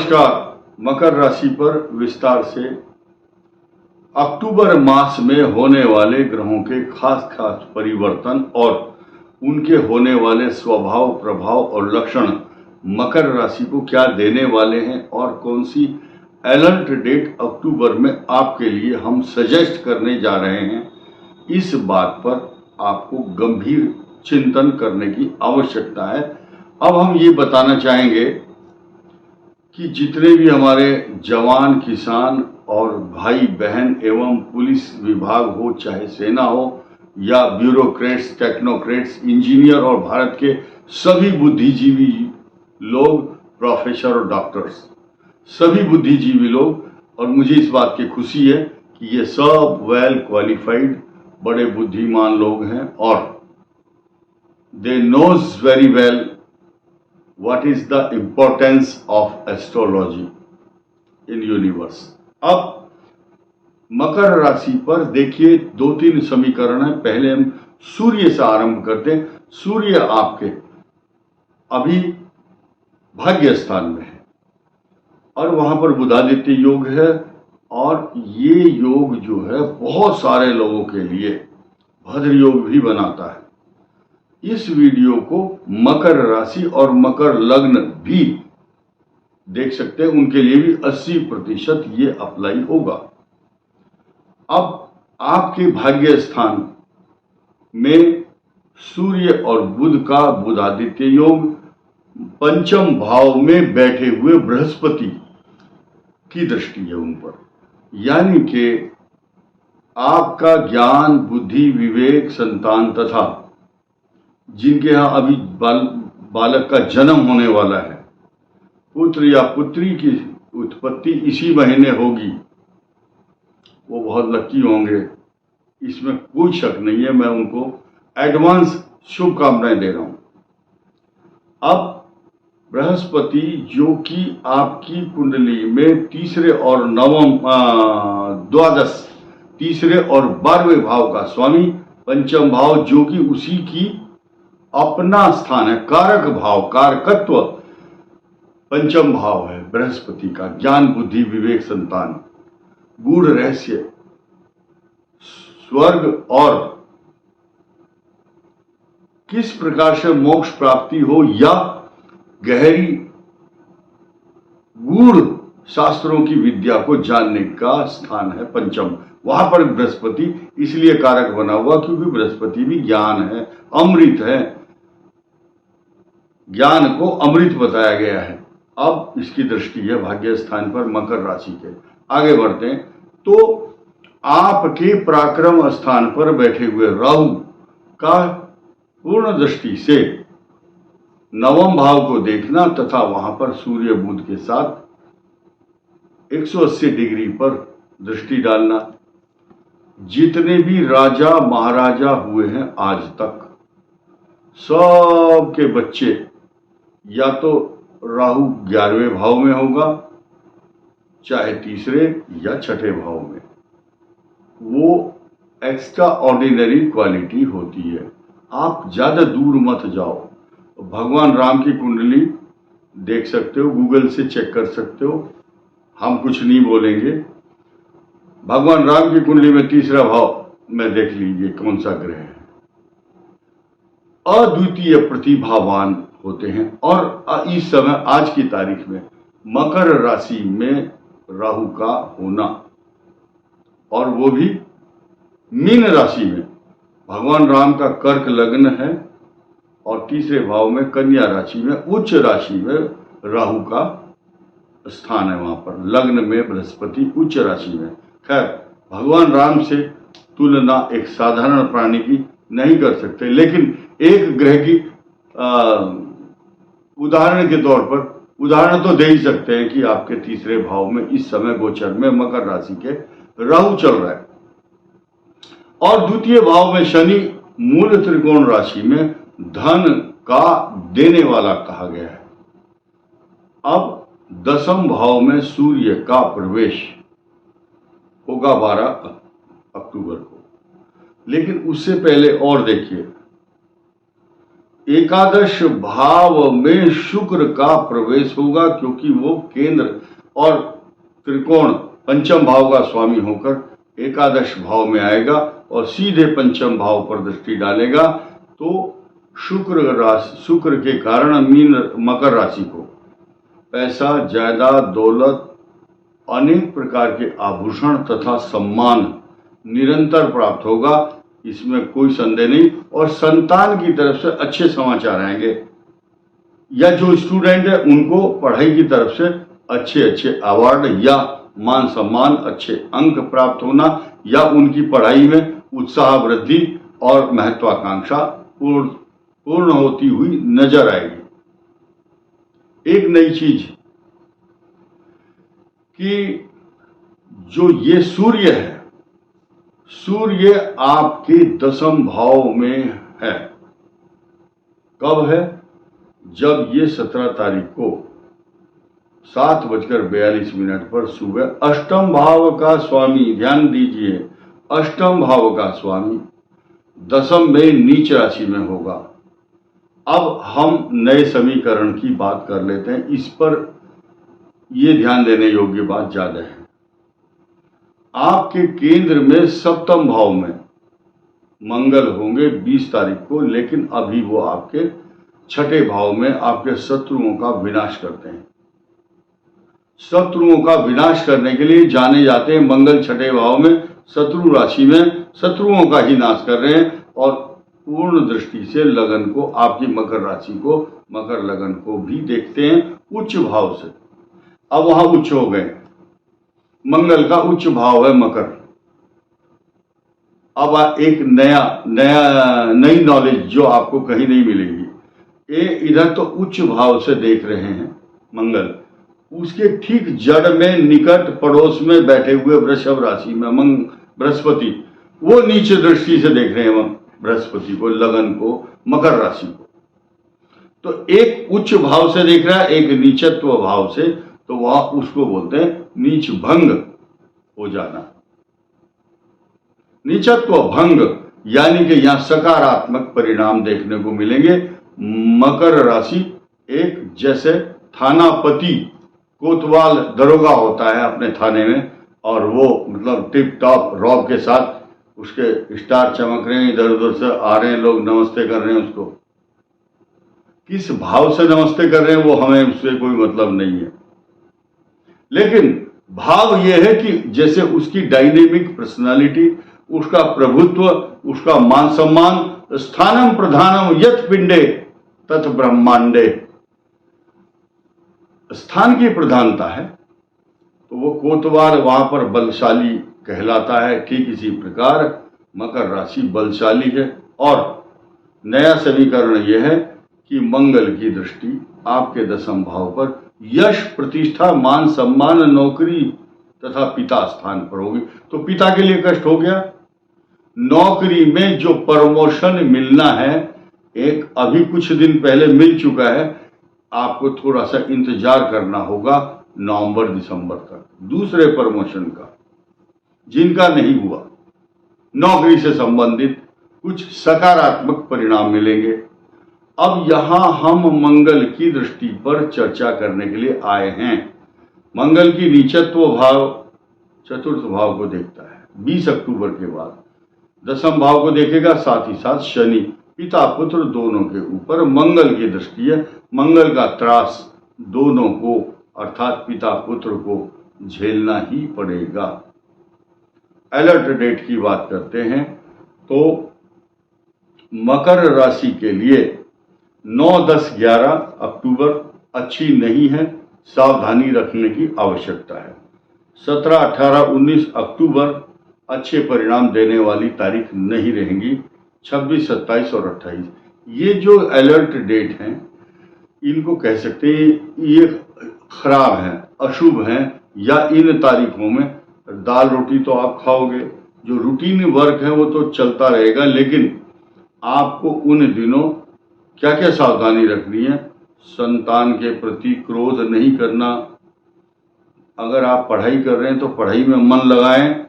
नमस्कार। मकर राशि पर विस्तार से अक्टूबर मास में होने वाले ग्रहों के खास खास परिवर्तन और उनके होने वाले स्वभाव, प्रभाव और लक्षण मकर राशि को क्या देने वाले हैं और कौन सी अलर्ट डेट अक्टूबर में आपके लिए हम सजेस्ट करने जा रहे हैं, इस बात पर आपको गंभीर चिंतन करने की आवश्यकता है। अब हम ये बताना चाहेंगे कि जितने भी हमारे जवान, किसान और भाई बहन एवं पुलिस विभाग हो, चाहे सेना हो या ब्यूरोक्रेट्स, टेक्नोक्रेट्स, इंजीनियर और भारत के सभी बुद्धिजीवी लोग, प्रोफेसर और डॉक्टर्स, सभी बुद्धिजीवी लोग, और मुझे इस बात की खुशी है कि ये सब वेल क्वालिफाइड बड़े बुद्धिमान लोग हैं और they knows very well what is the importance of astrology in universe। अब मकर राशि पर देखिए 2-3 समीकरण है। पहले हम सूर्य से आरंभ करते हैं। सूर्य आपके अभी भाग्य स्थान में है और वहां पर बुधादित्य योग है और ये योग जो है बहुत सारे लोगों के लिए भद्र योग भी बनाता है। इस वीडियो को मकर राशि और मकर लग्न भी देख सकते हैं, उनके लिए भी 80% ये अप्लाई होगा। अब आपके भाग्य स्थान में सूर्य और बुध का बुधादित्य योग, पंचम भाव में बैठे हुए बृहस्पति की दृष्टि है उन पर, यानी कि आपका ज्ञान, बुद्धि, विवेक, संतान तथा जिनके यहाँ अभी बालक का जन्म होने वाला है, पुत्र या पुत्री की उत्पत्ति इसी महीने होगी, वो बहुत लकी होंगे, इसमें कोई शक नहीं है। मैं उनको एडवांस शुभकामनाएं दे रहा हूं। अब बृहस्पति जो कि आपकी कुंडली में तीसरे और नवम द्वादश, तीसरे और 12वें भाव का स्वामी, पंचम भाव जो कि उसी की अपना स्थान है, कारक भाव, कारकत्व पंचम भाव है बृहस्पति का, ज्ञान, बुद्धि, विवेक, संतान, गूढ़ रहस्य, स्वर्ग और किस प्रकार से मोक्ष प्राप्ति हो या गहरी गूढ़ शास्त्रों की विद्या को जानने का स्थान है पंचम। वहां पर बृहस्पति इसलिए कारक बना हुआ क्योंकि बृहस्पति भी ज्ञान है, अमृत है, ज्ञान को अमृत बताया गया है। अब इसकी दृष्टि है भाग्य स्थान पर मकर राशि के। आगे बढ़ते हैं तो आपके पराक्रम स्थान पर बैठे हुए राहु का पूर्ण दृष्टि से नवम भाव को देखना तथा वहां पर सूर्य बुध के साथ 180 डिग्री पर दृष्टि डालना। जितने भी राजा महाराजा हुए हैं आज तक, सब के बच्चे या तो राहु 11वें भाव में होगा, चाहे तीसरे या छठे भाव में, वो एक्स्ट्रा ऑर्डिनरी क्वालिटी होती है। आप ज्यादा दूर मत जाओ, भगवान राम की कुंडली देख सकते हो, गूगल से चेक कर सकते हो, हम कुछ नहीं बोलेंगे। भगवान राम की कुंडली में तीसरा भाव में देख लीजिए कौन सा ग्रह है। अद्वितीय प्रतिभावान होते हैं और इस समय आज की तारीख में मकर राशि में राहु का होना, और वो भी मीन राशि में, भगवान राम का कर्क लग्न है और तीसरे भाव में कन्या राशि में, उच्च राशि में राहु का स्थान है, वहां पर लग्न में बृहस्पति, उच्च राशि में। खैर, भगवान राम से तुलना एक साधारण प्राणी की नहीं कर सकते, लेकिन एक ग्रह की उदाहरण के तौर पर उदाहरण तो दे ही सकते हैं कि आपके तीसरे भाव में इस समय गोचर में मकर राशि के राहु चल रहा है और द्वितीय भाव में शनि मूल त्रिकोण राशि में धन का देने वाला कहा गया है। अब दसम भाव में सूर्य का प्रवेश होगा 12 अक्टूबर को, लेकिन उससे पहले और देखिए, एकादश भाव में शुक्र का प्रवेश होगा, क्योंकि वो केंद्र और त्रिकोण पंचम भाव का स्वामी होकर एकादश भाव में आएगा और सीधे पंचम भाव पर दृष्टि डालेगा। तो शुक्र के कारण मकर राशि को पैसा, जायदाद, दौलत, अनेक प्रकार के आभूषण तथा सम्मान निरंतर प्राप्त होगा, इसमें कोई संदेह नहीं। और संतान की तरफ से अच्छे समाचार आएंगे, या जो स्टूडेंट है उनको पढ़ाई की तरफ से अच्छे अवार्ड या मान सम्मान, अच्छे अंक प्राप्त होना, या उनकी पढ़ाई में उत्साह वृद्धि और महत्वाकांक्षा पूर्ण होती हुई नजर आएगी। एक नई चीज कि जो ये सूर्य है, सूर्य आपके दसम भाव में है। कब है? जब ये 17 तारीख को 7:42 पर सुबह अष्टम भाव का स्वामी, ध्यान दीजिए, अष्टम भाव का स्वामी दसम में नीच राशि में होगा। अब हम नए समीकरण की बात कर लेते हैं, इस पर ये ध्यान देने योग्य बात ज्यादा है। आपके केंद्र में सप्तम भाव में मंगल होंगे 20 तारीख को, लेकिन अभी वो आपके छठे भाव में आपके शत्रुओं का विनाश करते हैं। शत्रुओं का विनाश करने के लिए जाने जाते हैं। मंगल छठे भाव में शत्रु राशि में शत्रुओं का ही नाश कर रहे हैं, और पूर्ण दृष्टि से लगन को, आपकी मकर राशि को, मकर लगन को भी देखते हैं उच्च भाव से। अब वहां उच्च हो गए, मंगल का उच्च भाव है मकर। अब एक नई नॉलेज जो आपको कहीं नहीं मिलेगी, ये इधर तो उच्च भाव से देख रहे हैं मंगल, उसके ठीक जड़ में निकट पड़ोस में बैठे हुए वृषभ राशि में बृहस्पति, वो नीचे दृष्टि से देख रहे हैं बृहस्पति को, लगन को, मकर राशि को। तो एक उच्च भाव से देख रहा है, एक नीचत्व भाव से, तो वह उसको बोलते हैं नीच भंग हो जाना। नीचत्व भंग यानी कि यहां सकारात्मक परिणाम देखने को मिलेंगे। मकर राशि एक जैसे थानापति, कोतवाल दरोगा होता है अपने थाने में, और वो मतलब टिप टॉप रॉब के साथ उसके स्टार चमक रहे हैं, इधर उधर से आ रहे हैं लोग, नमस्ते कर रहे हैं उसको। किस भाव से नमस्ते कर रहे हैं वो हमें उससे कोई मतलब नहीं है, लेकिन भाव यह है कि जैसे उसकी डायनेमिक पर्सनालिटी, उसका प्रभुत्व, उसका मान सम्मान, स्थानम प्रधानम यत पिंडे तत् ब्रह्मांडे, स्थान की प्रधानता है, तो वो कोतवाल वहां पर बलशाली कहलाता है। ठीक इसी प्रकार मकर राशि बलशाली है। और नया समीकरण यह है कि मंगल की दृष्टि आपके दसम भाव पर यश, प्रतिष्ठा, मान सम्मान, नौकरी तथा पिता स्थान पर होगी। तो पिता के लिए कष्ट हो गया। नौकरी में जो प्रमोशन मिलना है, एक अभी कुछ दिन पहले मिल चुका है, आपको थोड़ा सा इंतजार करना होगा नवंबर दिसंबर तक दूसरे प्रमोशन का। जिनका नहीं हुआ, नौकरी से संबंधित कुछ सकारात्मक परिणाम मिलेंगे। अब यहां हम मंगल की दृष्टि पर चर्चा करने के लिए आए हैं। मंगल की नीचत्व भाव चतुर्थ भाव को देखता है 20 अक्टूबर के बाद, दसम भाव को देखेगा, साथ ही साथ शनि, पिता पुत्र दोनों के ऊपर मंगल की दृष्टि है। मंगल का त्रास दोनों को अर्थात पिता पुत्र को झेलना ही पड़ेगा। अलर्ट डेट की बात करते हैं तो मकर राशि के लिए 9, 10, 11 अक्टूबर अच्छी नहीं है, सावधानी रखने की आवश्यकता है। 17, 18, 19 अक्टूबर अच्छे परिणाम देने वाली तारीख नहीं रहेंगी। 26, 27 और 28 ये जो अलर्ट डेट हैं, इनको कह सकते हैं ये खराब हैं, अशुभ हैं, या इन तारीखों में दाल रोटी तो आप खाओगे, जो रूटीन वर्क है वो तो चलता रहेगा, लेकिन आपको उन दिनों क्या क्या सावधानी रखनी है। संतान के प्रति क्रोध नहीं करना। अगर आप पढ़ाई कर रहे हैं तो पढ़ाई में मन लगाएं,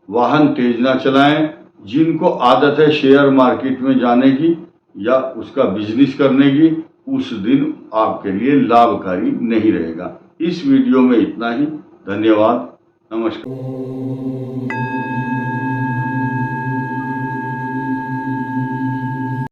वाहन तेज ना चलाएं। जिनको आदत है शेयर मार्केट में जाने की, या उसका बिजनेस करने की, उस दिन आपके लिए लाभकारी नहीं रहेगा। इस वीडियो में इतना ही। धन्यवाद। नमस्कार।